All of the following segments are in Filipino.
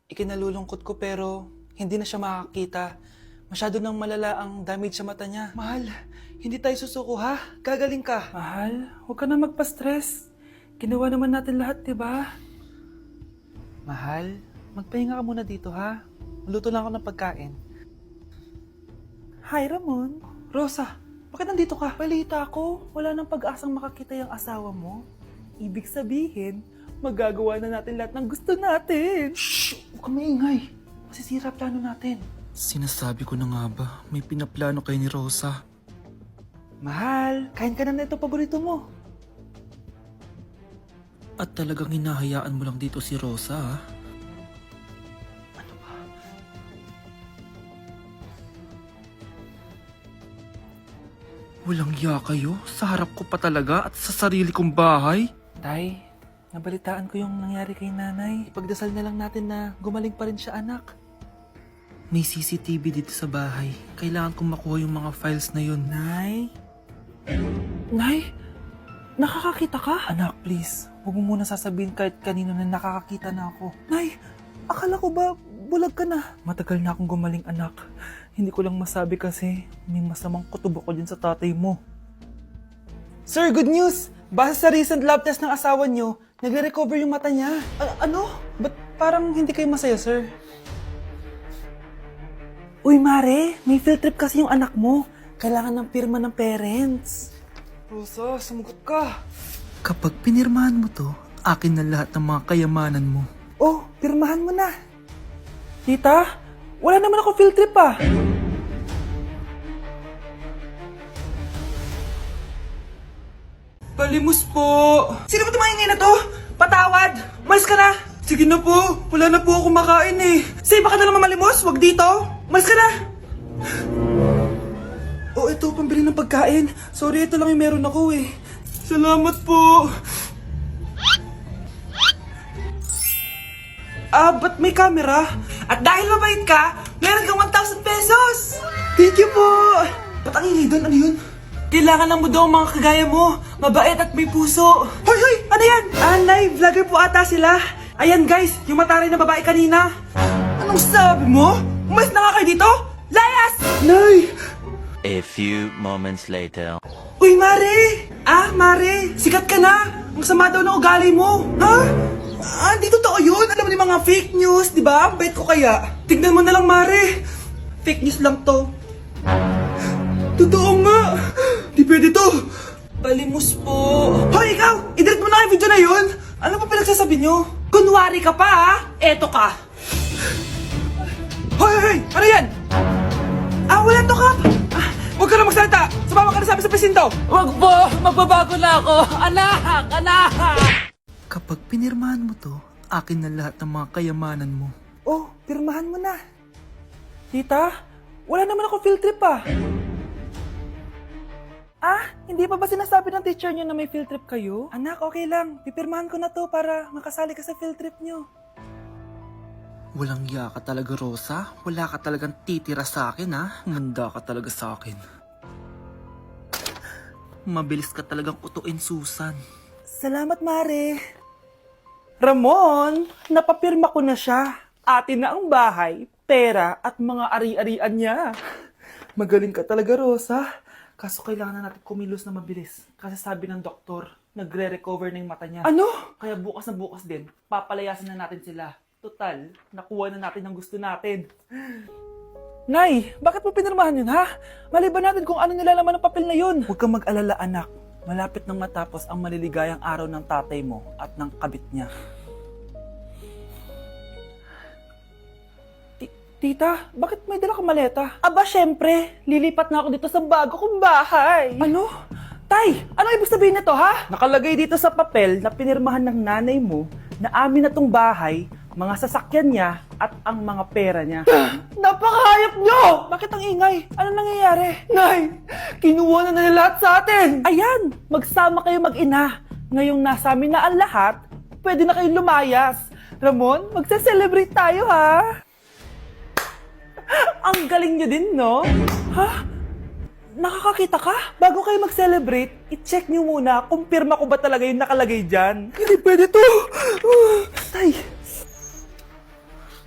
Ikinalulungkot ko pero hindi na siya makakita. Masyado nang malala ang damage sa mata niya. Mahal, hindi tayo susuko ha? Gagaling ka. Mahal, huwag ka na magpa-stress. Ginawa naman natin lahat, diba? Mahal, magpahinga ka muna dito ha? Maluto lang ako ng pagkain. Hi, Ramon. Rosa, bakit nandito ka? Balita ko, wala nang pag-asang makakita yung asawa mo. Ibig sabihin, magagawa na natin lahat ng gusto natin. Shh! Huwag ka maingay. Masisira plano natin. Sinasabi ko na nga ba, may pinaplano kayo ni Rosa. Mahal, kain ka na ito paborito mo. At talagang hinahayaan mo lang dito si Rosa, ha? Ano ba? Walang iya kayo? Sa harap ko pa talaga at sa sarili kong bahay? Tay, nabalitaan ko yung nangyari kay nanay. Ipagdasal na lang natin na gumaling pa rin siya, anak. May CCTV dito sa bahay. Kailangan kong makuha yung mga files na yun. Nay? Nay? Nakakakita ka? Anak, please. Huwag mo muna sasabihin kahit kanino na nakakakita na ako. Nay, akala ko ba bulag ka na? Matagal na akong gumaling, anak. Hindi ko lang masabi kasi may masamang kutob ako dyan sa tatay mo. Sir, good news! Base sa recent lab test ng asawa niyo, nagre-recover yung mata niya. Ano? Ba't parang hindi kayo masaya, sir? Uy, Mare, may field trip kasi yung anak mo. Kailangan ng pirma ng parents. Rosa, sumagot ka. Kapag pinirmahan mo to, akin na lahat ng mga kayamanan mo. Oh, pirmahan mo na. Tita, wala naman ako field trip ah. Palimos po. Sino ba tumahingay na to? Patawad. Malis ka na. Sige na po. Wala na po ako makain eh. Sige, baka na naman malimos. Wag dito. Malis ka na. Oh, ito, pambili ng pagkain. Sorry, ito lang yung meron ako eh. Salamat po. Ba't may camera? At dahil mabait ka, meron kang 1,000 pesos! Thank you po! Ba't ang ingay doon? Ano yun? Kailangan lang mo daw ang mga kagaya mo. Mabait at may puso. Hoy, hoy! Ano yan? Nay, vlogger po ata sila. Ayan guys, yung mataray na babae kanina. Anong sabi mo? Umalis na nga kayo dito? Layas! Nay! A few moments later. Uy, Mare! Mare! Sikat ka na! Ang sama daw ng ugali mo! Ha? Di totoo yun! Alam mo yung mga fake news, di ba? Ang bait ko kaya. Tignan mo na lang, Mare! Fake news lang to. Totoo nga! Di pwede to! Palimos po! Hoy, ikaw! I-delete mo na yung video na yun! Ano pa pinagsasabi nyo? Kunwari ka pa, ha? Eto ka! Hoy, hoy, hoy! Ano yan? Wala to, Kap! Huwag ka na magsalita! Sumama ka na sa amin sa presinto! Wag po! Magbabago na ako! Anak! Anak! Kapag pinirmahan mo to, akin na lahat ng mga kayamanan mo. Oh, pirmahan mo na. Tita, wala naman ako field trip ah. Hindi pa ba sinasabi ng teacher niyo na may field trip kayo? Anak, okay lang. Pipirmahan ko na to para makasali ka sa field trip niyo. Walang iya ka talaga, Rosa. Wala ka talagang titira sa akin, ha? Manda ka talaga sa akin. Mabilis ka talagang utuin, Susan. Salamat, Mare. Ramon, napapirma ko na siya. Atin na ang bahay, pera at mga ari-arian niya. Magaling ka talaga, Rosa. Kaso kailangan na natin kumilos na mabilis. Kasi sabi ng doktor, nagre-recover na yung mata niya. Ano? Kaya bukas na bukas din, papalayasin na natin sila. Total, nakuha na natin ang gusto natin. Nay, bakit mo pinirmahan yun, ha? Maliban natin kung ano nilalaman ng papel na yun. Huwag kang mag-alala, anak. Malapit nang matapos ang maliligayang araw ng tatay mo at ng kabit niya. Tita, bakit may dala kang maleta? Syempre. Lilipat na ako dito sa bago kong bahay. Ano? Tay, ano ibig sabihin nito, ha? Nakalagay dito sa papel na pinirmahan ng nanay mo na amin na tong bahay, mga sasakyan niya at ang mga pera niya. Napakahayop nyo! Bakit ang ingay? Ano nangyayari? Nay, kinuha na nila lahat sa atin! Ayan, magsama kayo mag-ina. Ngayong nasa amin na ang lahat, pwede na kayong lumayas. Ramon, magse-celebrate tayo, ha? Ang galing niyo din, no? Ha? Nakakakita ka? Bago kayo mag-celebrate, i-check niyo muna kung pirma ko ba talaga yung nakalagay dyan. Hindi pwede to! Tay!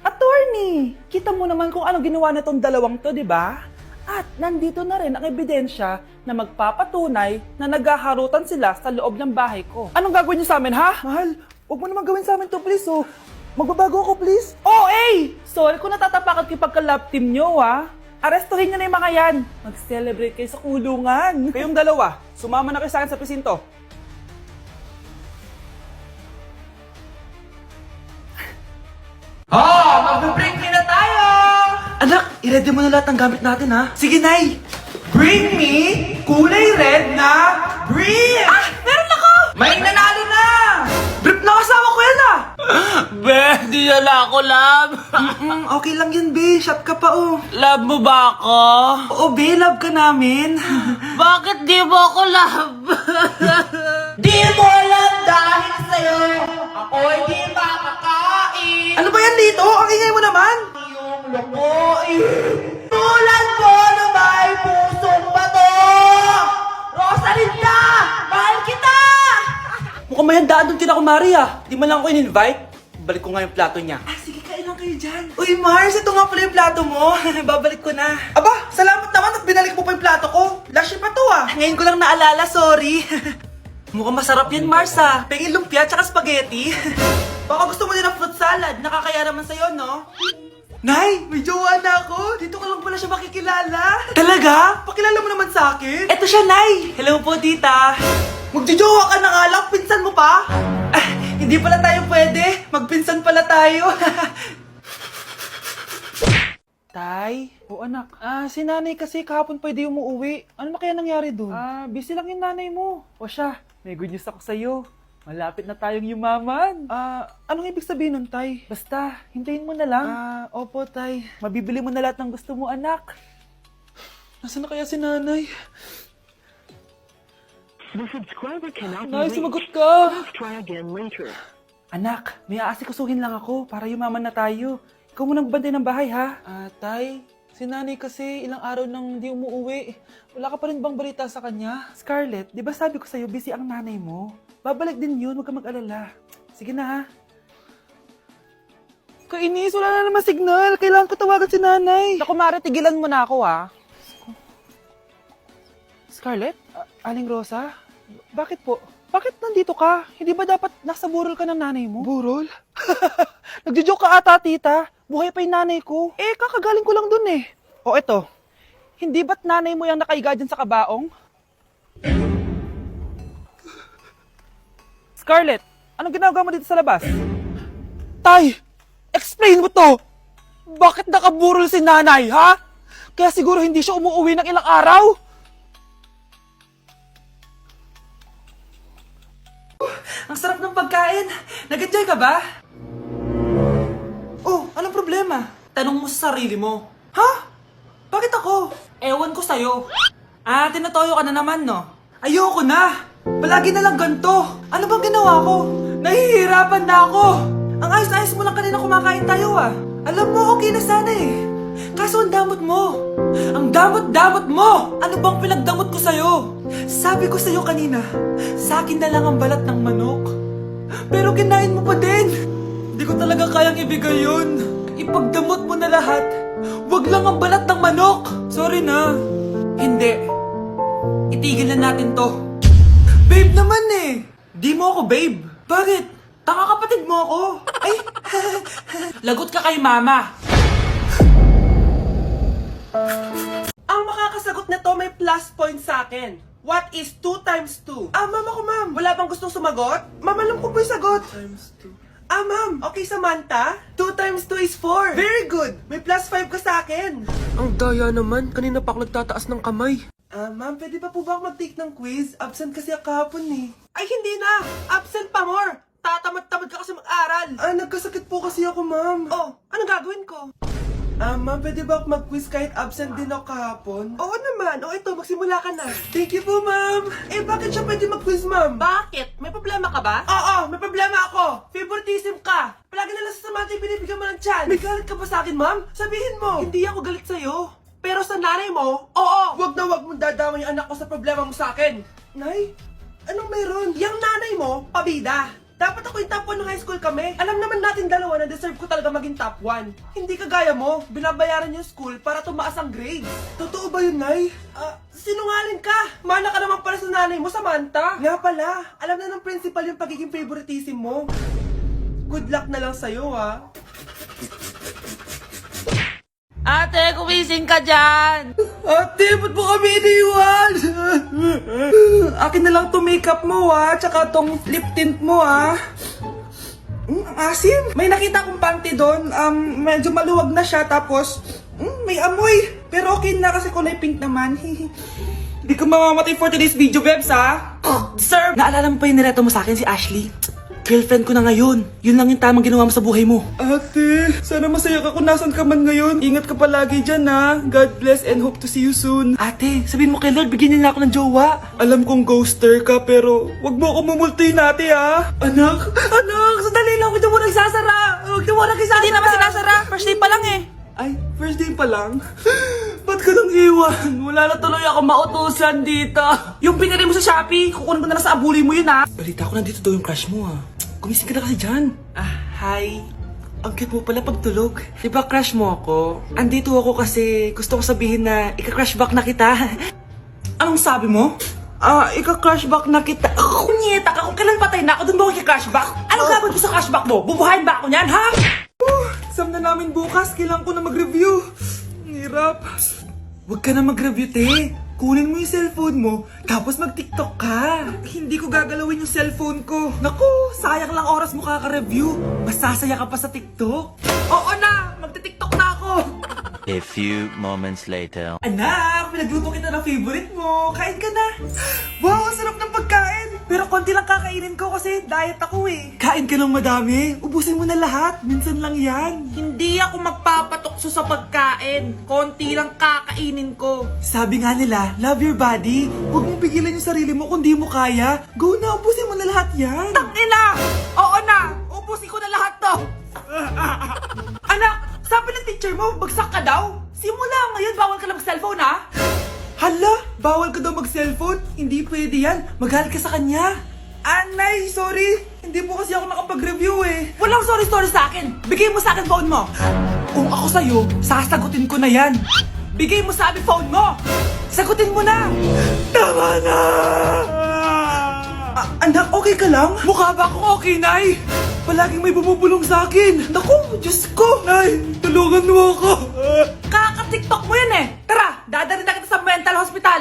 At Honey, kita mo naman kung anong ginawa na tong dalawang to, di ba? At nandito na rin ang ebidensya na magpapatunay na naghaharutan sila sa loob ng bahay ko. Anong gagawin niyo sa amin, ha? Mahal, huwag mo naman gawin sa amin to, please, oh. Magbabago ako, please. Oh, eh! Sorry kung natatapakan kayo pagka-love team nyo, ha? Arestuhin nyo na yung mga yan. Mag-celebrate kayo sa kulungan. Kayong dalawa, sumama na kayo sa akin sa presinto. Mag-break na tayo! Anak, i-ready mo na lahat ng gamit natin, ha? Sige, Nay! Bring me kulay red na brief! Ah! Meron ako! May nanalo na! Brief na kasama ko yan, ah! Be, di na ako love. Okay lang yan, be. Shot ka pa, oh. Love mo ba ako? Oo, be. Love ka namin. Bakit di mo ako love? Di mo alam dahil sa'yo, ako'y di makakain. Ano ba yan dito? Ang ingay mo naman. Yung lukoy. Tulad ko na may pusong bato. Rosalinda! Mahal kita! Mukhang may handaan doon kina Kumari, ah. Di man lang ako in-invite. Balik ko nga yung plato niya. Ah, sige, kain lang kayo dyan. Uy, Mars, ito nga pala yung plato mo. Babalik ko na. Aba, salamat naman at binalik mo pa yung plato ko. Last year pa to, ah. Ngayon ko lang naalala, sorry. Mukhang masarap yan, Mars, ah. Pengin lumpia tsaka spaghetti. Baka gusto mo din ng fruit salad. Nakakaya naman sa'yo, no? Nay, may jowa na ako. Dito ka lang pala siya makikilala. Talaga? Pakilala mo naman sa akin. Eto siya, Nay. Hello po, tita. Magjojowa ka na nga lang. Pinsan mo pa? Ah, hindi pala tayo pwede. Magpinsan pala tayo. Tay? O anak, si nanay kasi kahapon pwede umuwi. Ano na kaya nangyari doon? Busy lang yung nanay mo. O siya, may good news ako sa'yo. Malapit na tayong yumaman. Anong ibig sabihin nun, Tay? Basta, hintayin mo na lang. Opo, Tay. Mabibili mo na lahat ng gusto mo, anak. Nasaan na kaya si nanay? The subscriber cannot Nay, be reached. sumagot ka! Please try again later. Anak, may aasikusuhin lang ako para yumaman na tayo. Ikaw mo nang bantay ng bahay, ha? Tay, si nanay kasi ilang araw nang di umuwi. Wala ka pa rin bang balita sa kanya? Scarlett, di ba sabi ko sa'yo busy ang nanay mo? Babalik din yun, huwag ka mag-alala. Sige na, ha? Kainis, wala na naman signal. Kailangan ko tawagan si nanay. Naku, Mare, tigilan mo na ako, ha? Scarlett? Aling Rosa? Bakit po? Bakit nandito ka? Hindi ba dapat nasa burol ka ng nanay mo? Burol? Nagjo-joke ka ata, tita. Buhay pa yung nanay ko. Eh, kakagaling ko lang dun eh. O eto, hindi ba't nanay mo yung nakaiga dyan sa kabaong? Scarlett, anong ginagawa mo dito sa labas? Tay, explain mo to! Bakit nakaburol si nanay, ha? Kaya siguro hindi siya umuwi ng ilang araw? Ang sarap ng pagkain. Nag-enjoy ka ba? Oh, anong problema? Tanong mo sa sarili mo. Ha? Bakit ako? Ewan ko sa'yo. Tinatoyo ka na naman, no? Ayoko na. Palagi na lang ganito. Ano bang ginawa ko? Nahihirapan na ako. Ang ayos-ayos mo lang kanina kumakain tayo, ah. Alam mo, okay na sana eh. Kaso ang damot mo. Ang damot-damot mo! Ano bang pinagdamot ko sa'yo? Sabi ko sa'yo kanina, sa akin na lang ang balat ng manok. Pero kinain mo pa din. Hindi ko talaga kayang ibigay yun. Ipagdamot mo na lahat. Wag lang ang balat ng manok. Sorry na. Hindi. Itigil na natin to. Babe naman eh. Di mo ako babe. Bakit? Tanga kapatid mo ako. Ay, lagot ka kay mama. Ang makakasagot na to may plus point sa akin. What is 2 times 2? Ma'am ako, ma'am. Wala bang gustong sumagot? Ma'am, alam ko po yung sagot. 2 times 2. Ma'am. Okay, Samantha. 2 times 2 is 4. Very good. May plus 5 ka sa akin. Ang daya naman, kanina pa ako nagtataas ng kamay. Ma'am, pwede pa po ba ako mag-take ng quiz? Absent kasi ako kahapon eh. Ay, hindi na! Absent pa more! Tatamad-tamad ka kasi mag-aral. Nagkasakit po kasi ako, ma'am. Oh, anong gagawin ko? Ma'am, pwede ba ako mag-quiz kahit absent din ako kahapon? Oo naman. O ito, magsimula ka na. Thank you po, ma'am. Eh, bakit siya pwede mag-quiz, ma'am? Bakit? May problema ka ba? Oo, may problema ako. Favoritism ka. Palagi na lang sa Samantha yung binibigyan mo ng chance. May galit ka ba sa akin, ma'am? Sabihin mo. Hindi ako galit sa'yo. Pero sa nanay mo, oo. Wag na wag mong dadama yung anak ko sa problema mo sa akin. Nay, anong meron? Yang nanay mo, pabida. Dapat ako yung top 1 ng high school kami. Alam naman natin dalawa na deserve ko talaga maging top 1. Hindi kagaya mo, binabayaran yung school para tumaas ang grades. Totoo ba yun, Nay? Sinungaling ka! Mana ka naman pala sa nanay mo, Samantha. Nga pala, alam na ng principal yung pagiging favoritism mo. Good luck na lang sa'yo, ha? Ate, kumising ka dyan! Ate, ba't mo kami iniwan? Akin na lang to makeup mo, ha? Tsaka tong lip tint mo, ha? Ang asim. May nakita kong panty doon. Medyo maluwag na siya. Tapos, may amoy. Pero okay na kasi kulay pink naman. Hindi ka mamamatay for today's video, Bebs, ha? Sir, naalala mo pa yung nireto mo sa akin si Ashley? Girlfriend ko na ngayon. Yun lang yung tamang ginawa mo sa buhay mo. Ate, sana masaya ka kung nasan ka man ngayon. Ingat ka palagi dyan, ha? God bless and hope to see you soon. Ate, sabihin mo kay Lord, bigyan niya na ako ng jowa. Alam kong ghoster ka, pero wag mo ako mumultuin ate, ha? Anak, Sandali lang, huwag mo nagsasara. Huwag mo nagsasara. Hindi naman sinasara. First day pa lang eh. Ay, first day pa lang? Ba't ka nang iwan? Wala na tuloy ako mautusan dito. Yung pinili mo sa Shopee, kukunin ko na lang sa abuli mo yun ha. Balita ko nandito daw yung crush mo, ha? Gumising ka na kasi dyan. Hi. Ang cute mo pala pagtulog. Diba crush mo ako? Andito ako kasi gusto ko sabihin na ika-crush back na kita. Anong sabi mo? Ika-crush back na kita. Kunyeta ka, kung kailan patay na ako, dun ba ako ika-crush back? Anong gagawin ko sa crush back mo? Bubuhayin ba ako niyan, ha? Exam na namin bukas, kailangan ko na mag-review. Ang hirap. Huwag ka na mag-review, te. Kunin mo yung cellphone mo, tapos mag-TikTok ka. Hindi ko gagalawin yung cellphone ko. Naku, sayang lang oras mo kaka-review. Mas sasaya ka pa sa TikTok. Oo na, magti-TikTok na ako. A few moments later. Anak, pinagluto kita ng favorite mo. Kain ka na. Wow, ang sarap ng pagkain. Pero konti lang kakainin ko kasi diet ako eh. Kain ka ng madami. Ubusin mo na lahat. Minsan lang yan. Hindi ako magpapatukso sa pagkain. Konti lang kakainin ko. Sabi nga nila, love your body. Huwag mong pigilan yung sarili mo kung di mo kaya. Go na, ubusin mo na lahat yan. Ina! Oo na! Ubusin ko na lahat to! Anak, sabi ng teacher mo, bagsak ka daw? Simula ngayon, bawal ka na mag-cellphone ha? Hala, bawal ka daw mag-cellphone? Hindi pwede yan. Magalit ka sa kanya. Anay, sorry. Hindi po kasi ako nakapag-review eh. Walang sorry-sorry sa akin. Bigay mo sa akin phone mo. Kung ako sa'yo, sasagutin ko na yan. Bigay mo sa akin phone mo. Sagutin mo na. Tama na! Anak, okay ka lang? Mukha ba akong okay, Nay? Palaging may bumubulong sa akin. Naku, Diyos ko. Nay, tulungan mo ako. Kaka-TikTok mo yan eh. Tara, dadalhin na kita sa mental hospital.